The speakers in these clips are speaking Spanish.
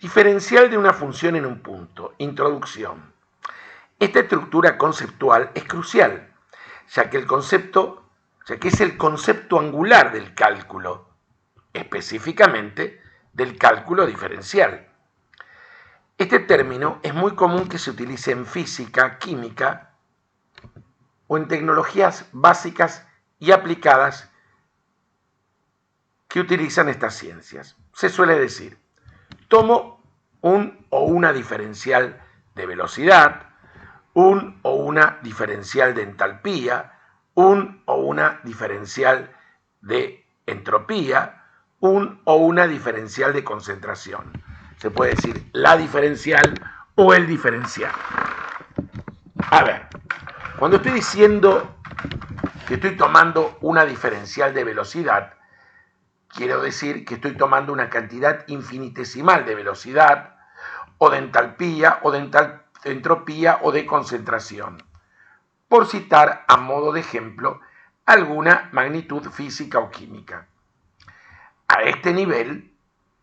Diferencial de una función en un punto. Introducción. Esta estructura conceptual es crucial, ya que es el concepto angular del cálculo, específicamente del cálculo diferencial. Este término es muy común que se utilice en física, química o en tecnologías básicas y aplicadas que utilizan estas ciencias. Se suele decir: tomo un o una diferencial de velocidad, un o una diferencial de entalpía, un o una diferencial de entropía, un o una diferencial de concentración. Se puede decir la diferencial o el diferencial. A ver, cuando estoy diciendo que estoy tomando una diferencial de velocidad, quiero decir que estoy tomando una cantidad infinitesimal de velocidad, o de entalpía, o de entropía, o de concentración, por citar a modo de ejemplo alguna magnitud física o química. A este nivel,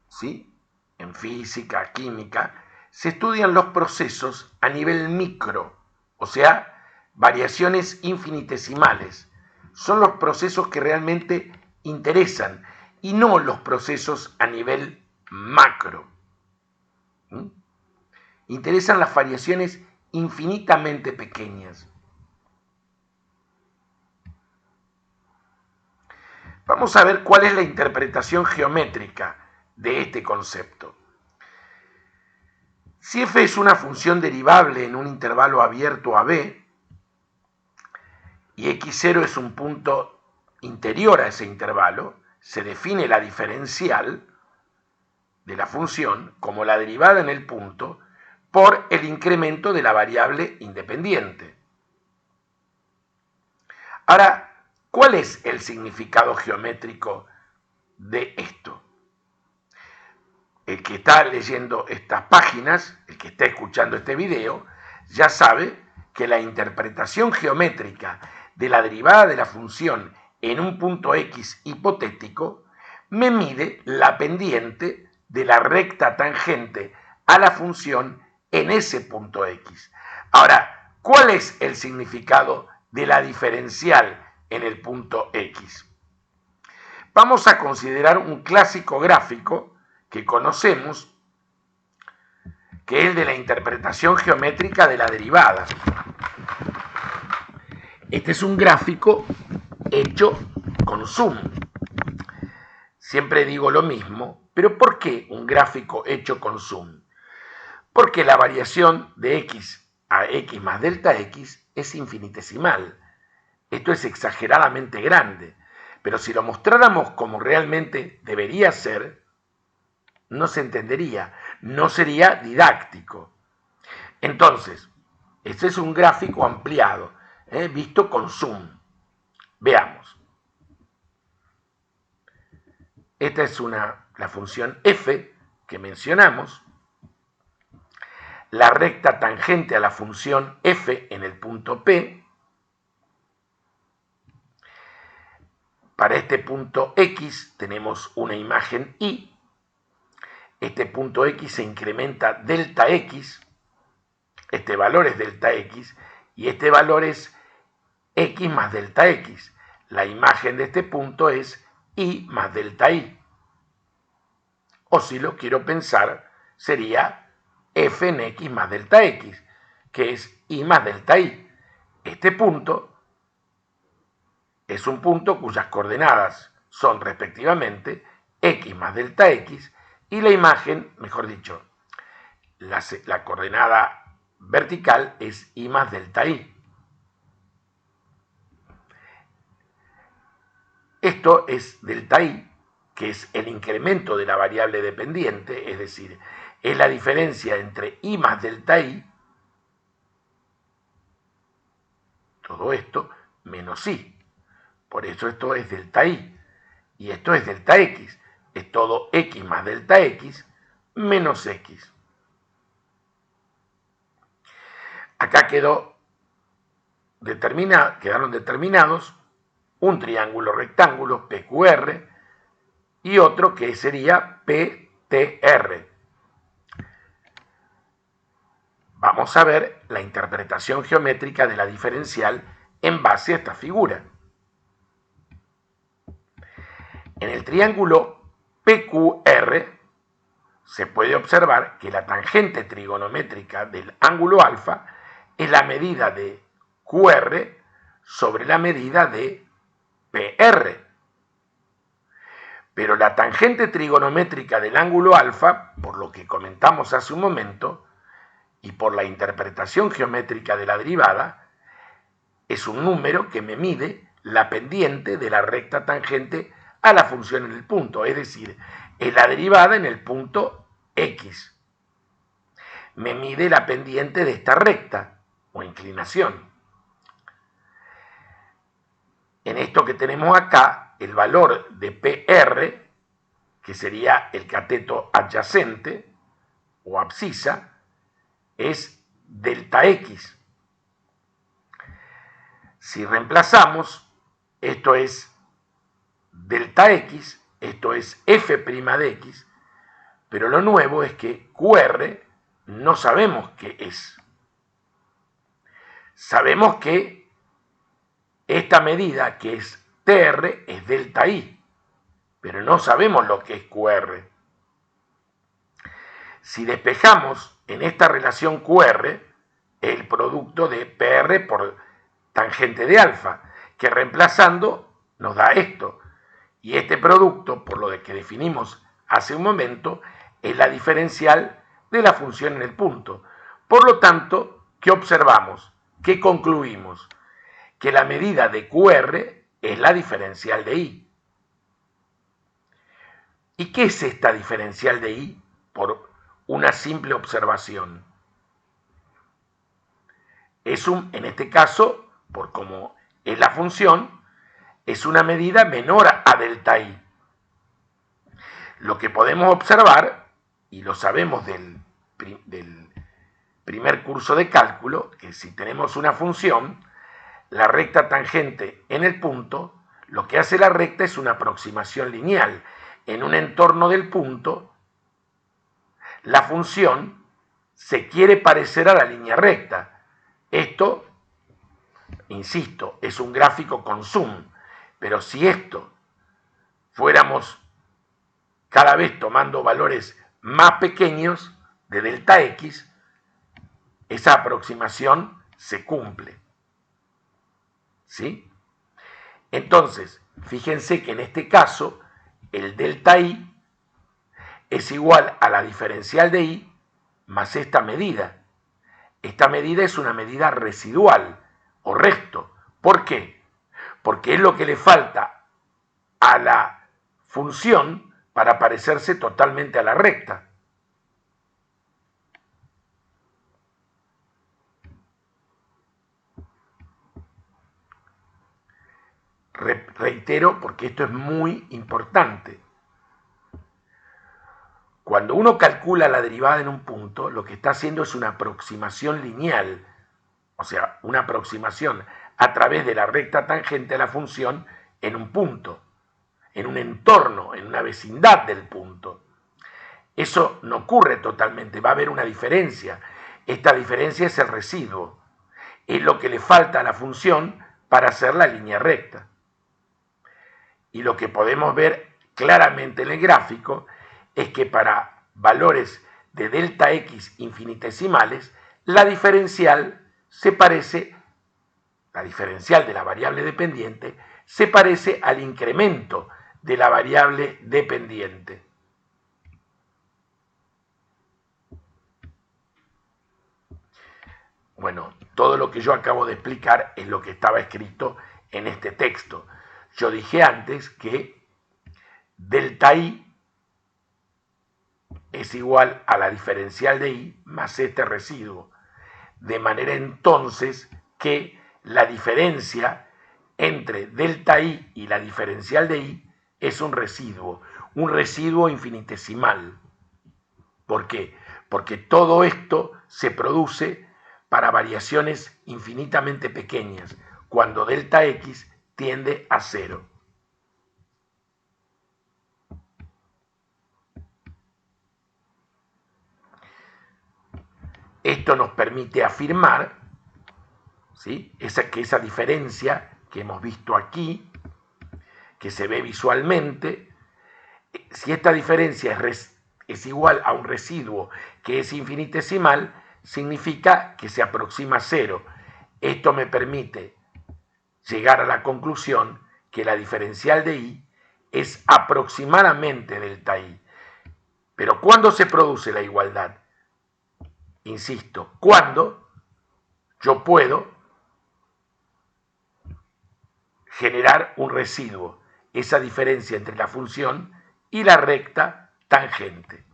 ¿sí?, en física, química, se estudian los procesos a nivel micro, o sea, variaciones infinitesimales. Son los procesos que realmente interesan y no los procesos a nivel macro. Interesan las variaciones infinitamente pequeñas. Vamos a ver cuál es la interpretación geométrica de este concepto. Si f es una función derivable en un intervalo abierto a b y x0 es un punto interior a ese intervalo, se define la diferencial de la función como la derivada en el punto por el incremento de la variable independiente. Ahora, ¿cuál es el significado geométrico de esto? El que está leyendo estas páginas, el que está escuchando este video, ya sabe que la interpretación geométrica de la derivada de la función en un punto x hipotético me mide la pendiente de la recta tangente a la función en ese punto x. Ahora, ¿cuál es el significado de la diferencial en el punto x? Vamos a considerar un clásico gráfico que conocemos, que es el de la interpretación geométrica de la derivada. Este es un gráfico hecho con zoom. Siempre digo lo mismo, pero ¿por qué un gráfico hecho con zoom? Porque la variación de x a x más delta x es infinitesimal. Esto es exageradamente grande, pero si lo mostráramos como realmente debería ser, no se entendería, no sería didáctico. Entonces, este es un gráfico ampliado, visto con zoom. Veamos. Esta es la función f que mencionamos. La recta tangente a la función f en el punto P. Para este punto x tenemos una imagen y. Este punto x se incrementa delta x. Este valor es delta x y este valor es x más delta x. La imagen de este punto es y más delta y. O si lo quiero pensar, sería f en x más delta x, que es y más delta y. Este punto es un punto cuyas coordenadas son respectivamente x más delta x y la imagen, mejor dicho, la coordenada vertical es y más delta y. Esto es delta y, que es el incremento de la variable dependiente, es decir, es la diferencia entre y más delta y, todo esto, menos y. Por eso esto es delta y. Y esto es delta x. Es todo x más delta x menos x. Acá quedaron determinados un triángulo rectángulo PQR y otro que sería PTR. vamos a ver la interpretación geométrica de la diferencial en base a esta figura. En el triángulo PQR se puede observar que la tangente trigonométrica del ángulo alfa es la medida de QR sobre la medida de PR. Pero la tangente trigonométrica del ángulo alfa, por lo que comentamos hace un momento, y por la interpretación geométrica de la derivada, es un número que me mide la pendiente de la recta tangente a la función en el punto, es decir, es la derivada en el punto X. Me mide la pendiente de esta recta o inclinación. En esto que tenemos acá, el valor de PR, que sería el cateto adyacente o abscisa, es delta X. Si reemplazamos, esto es delta X, esto es f' de X, pero lo nuevo es que QR no sabemos qué es. Sabemos que esta medida, que es TR, es delta I, pero no sabemos lo que es QR. Si despejamos en esta relación QR, el producto de PR por tangente de alfa, que reemplazando nos da esto. Y este producto, por lo que definimos hace un momento, es la diferencial de la función en el punto. Por lo tanto, ¿qué observamos? ¿Qué concluimos? Que la medida de QR es la diferencial de I. ¿Y qué es esta diferencial de I? Por una simple observación. En este caso, por como es la función, es una medida menor a delta I. Lo que podemos observar, y lo sabemos del primer curso de cálculo, que si tenemos una función, la recta tangente en el punto, lo que hace la recta es una aproximación lineal. En un entorno del punto, la función se quiere parecer a la línea recta. Esto, insisto, es un gráfico con zoom, pero si esto fuéramos cada vez tomando valores más pequeños de delta X, esa aproximación se cumple. ¿Sí? Entonces, fíjense que en este caso, el delta I es igual a la diferencial de I más esta medida. Esta medida es una medida residual o recto. ¿Por qué? Porque es lo que le falta a la función para parecerse totalmente a la recta. Reitero, porque esto es muy importante. Cuando uno calcula la derivada en un punto, lo que está haciendo es una aproximación lineal, o sea, una aproximación a través de la recta tangente a la función en un punto, en un entorno, en una vecindad del punto. Eso no ocurre totalmente, va a haber una diferencia. Esta diferencia es el residuo, es lo que le falta a la función para hacer la línea recta. Y lo que podemos ver claramente en el gráfico es que para valores de delta X infinitesimales, la diferencial de la variable dependiente se parece al incremento de la variable dependiente. Bueno, todo lo que yo acabo de explicar es lo que estaba escrito en este texto. Yo dije antes que delta I es igual a la diferencial de I más este residuo. De manera entonces que la diferencia entre delta I y la diferencial de I es un residuo infinitesimal. ¿Por qué? Porque todo esto se produce para variaciones infinitamente pequeñas, cuando delta X tiende a 0. Esto nos permite afirmar, ¿sí?, que esa diferencia que hemos visto aquí, que se ve visualmente, si esta diferencia es igual a un residuo que es infinitesimal, significa que se aproxima a cero. Esto me permite llegar a la conclusión que la diferencial de i es aproximadamente delta i. Pero ¿cuándo se produce la igualdad? Insisto, cuando yo puedo generar un residuo, esa diferencia entre la función y la recta tangente.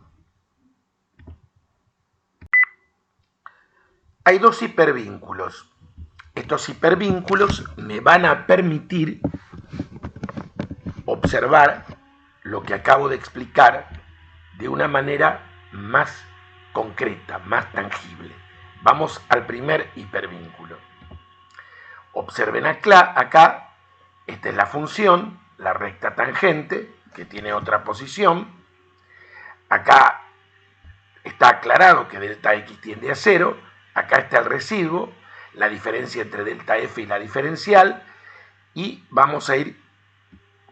Hay dos hipervínculos. Estos hipervínculos me van a permitir observar lo que acabo de explicar de una manera más concreta, más tangible. Vamos al primer hipervínculo. Observen acá, esta es la función, la recta tangente, que tiene otra posición. Acá está aclarado que delta x tiende a 0. Acá está el residuo, la diferencia entre delta f y la diferencial. Y vamos a ir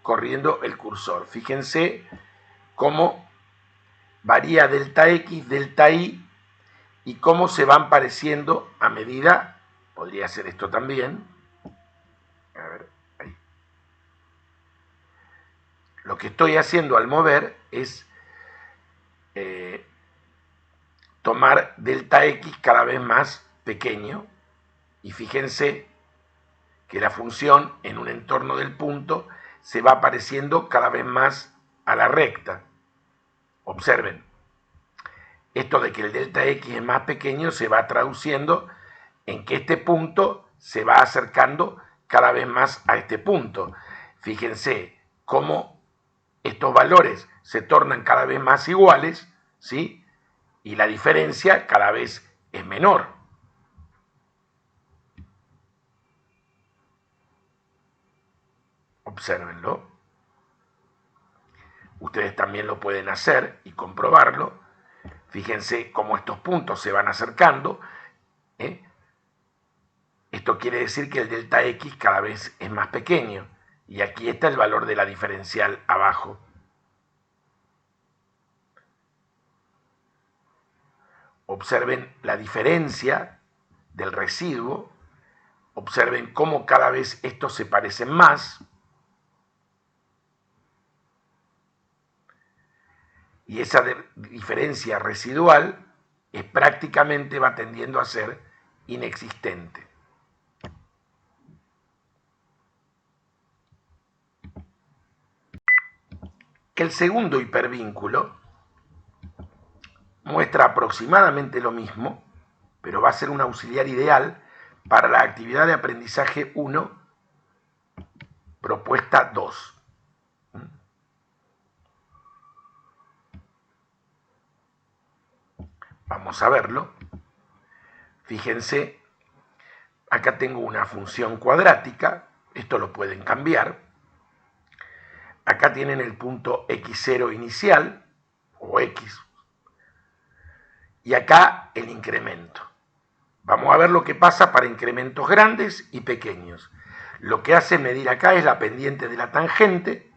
corriendo el cursor. Fíjense cómo varía delta x, delta y cómo se van pareciendo a medida, podría ser esto también. A ver, ahí. Lo que estoy haciendo al mover es tomar delta x cada vez más pequeño, y fíjense que la función en un entorno del punto se va pareciendo cada vez más a la recta. Observen, esto de que el delta x es más pequeño se va traduciendo en que este punto se va acercando cada vez más a este punto. Fíjense cómo estos valores se tornan cada vez más iguales, ¿sí?, y la diferencia cada vez es menor. Obsérvenlo. Ustedes también lo pueden hacer y comprobarlo. Fíjense cómo estos puntos se van acercando. Esto quiere decir que el delta x cada vez es más pequeño. Y aquí está el valor de la diferencial abajo. Observen la diferencia del residuo. Observen cómo cada vez estos se parecen más. Y esa diferencia residual prácticamente va tendiendo a ser inexistente. El segundo hipervínculo muestra aproximadamente lo mismo, pero va a ser un auxiliar ideal para la actividad de aprendizaje 1, propuesta 2. Vamos a verlo. Fíjense, acá tengo una función cuadrática, esto lo pueden cambiar. Acá tienen el punto x0 inicial, o x, y acá el incremento. Vamos a ver lo que pasa para incrementos grandes y pequeños. Lo que hace medir acá es la pendiente de la tangente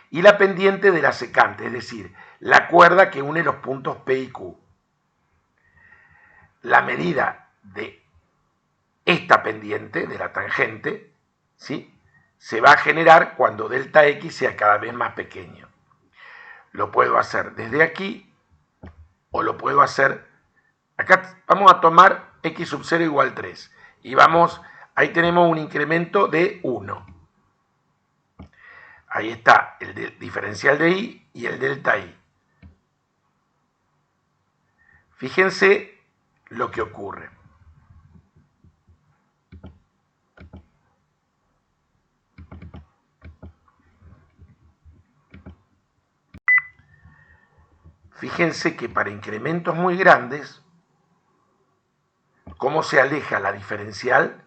y la pendiente de la secante, es decir, la cuerda que une los puntos P y Q. La medida de esta pendiente, de la tangente, ¿sí?, se va a generar cuando delta x sea cada vez más pequeño. Lo puedo hacer desde aquí o lo puedo hacer acá. Vamos a tomar x sub 0 igual 3 y ahí tenemos un incremento de 1. Ahí está el diferencial de i y el delta i. Fíjense lo que ocurre. Fíjense que para incrementos muy grandes, cómo se aleja la diferencial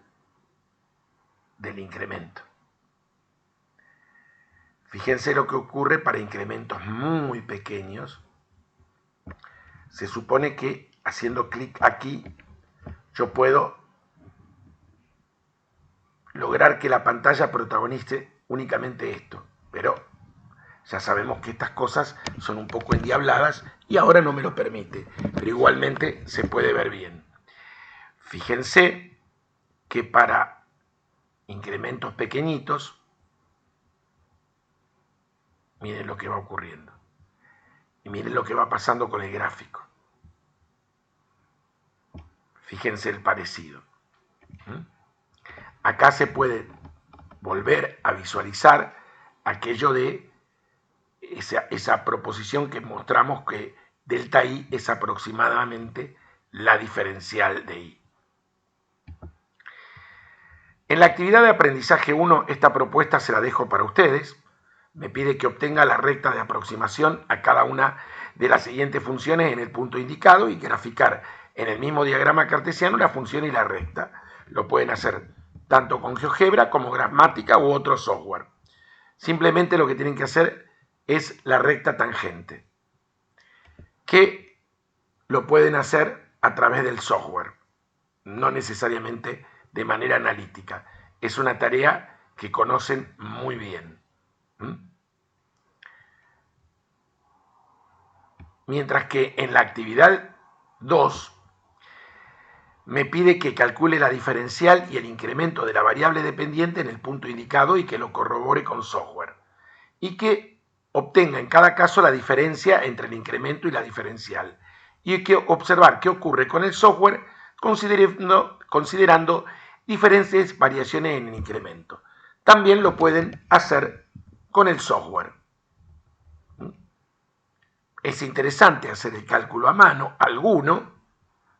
del incremento. Fíjense lo que ocurre para incrementos muy pequeños. Se supone que haciendo clic aquí, yo puedo lograr que la pantalla protagonice únicamente esto, pero ya sabemos que estas cosas son un poco endiabladas y ahora no me lo permite, pero igualmente se puede ver bien. Fíjense que para incrementos pequeñitos, miren lo que va ocurriendo y miren lo que va pasando con el gráfico. Fíjense el parecido. Acá se puede volver a visualizar aquello de esa proposición que mostramos que delta I es aproximadamente la diferencial de I. En la actividad de aprendizaje 1, esta propuesta se la dejo para ustedes. Me pide que obtenga la recta de aproximación a cada una de las siguientes funciones en el punto indicado y graficar en el mismo diagrama cartesiano la función y la recta. Lo pueden hacer tanto con GeoGebra como Grafmática u otro software. Simplemente lo que tienen que hacer es la recta tangente, que lo pueden hacer a través del software, no necesariamente de manera analítica. Es una tarea que conocen muy bien. Mientras que en la actividad 2 me pide que calcule la diferencial y el incremento de la variable dependiente en el punto indicado y que lo corrobore con software. Y que obtenga en cada caso la diferencia entre el incremento y la diferencial. Y hay que observar qué ocurre con el software considerando diferentes variaciones en el incremento. También lo pueden hacer con el software. Es interesante hacer el cálculo a mano, alguno,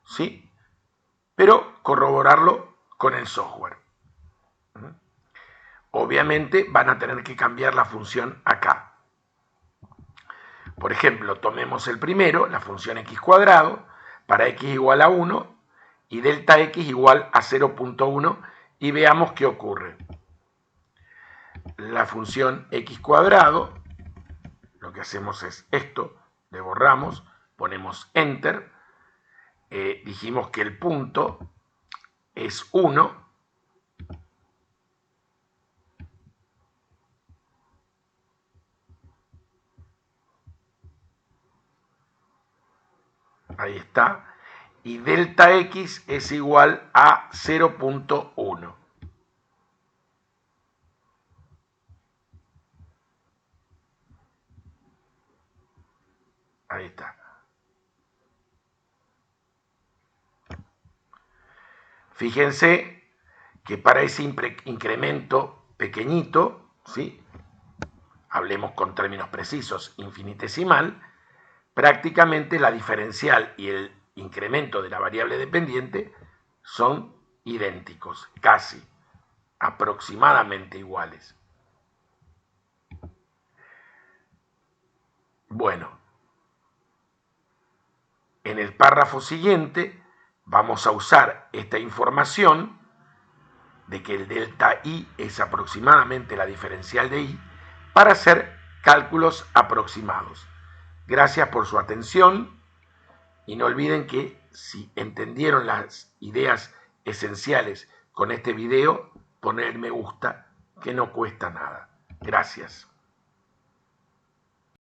¿sí? Pero corroborarlo con el software. Obviamente van a tener que cambiar la función acá. Por ejemplo, tomemos el primero, la función x cuadrado, para x igual a 1 y delta x igual a 0.1 y veamos qué ocurre. La función x cuadrado, lo que hacemos es esto, le borramos, ponemos enter, dijimos que el punto es 1, ahí está, y delta x es igual a 0.1. Ahí está. Fíjense que para ese incremento pequeñito, ¿sí? Hablemos con términos precisos, infinitesimal, prácticamente la diferencial y el incremento de la variable dependiente son idénticos, casi, aproximadamente iguales. Bueno, en el párrafo siguiente vamos a usar esta información de que el delta I es aproximadamente la diferencial de I para hacer cálculos aproximados. Gracias por su atención y no olviden que si entendieron las ideas esenciales con este video, poner me gusta, que no cuesta nada. Gracias.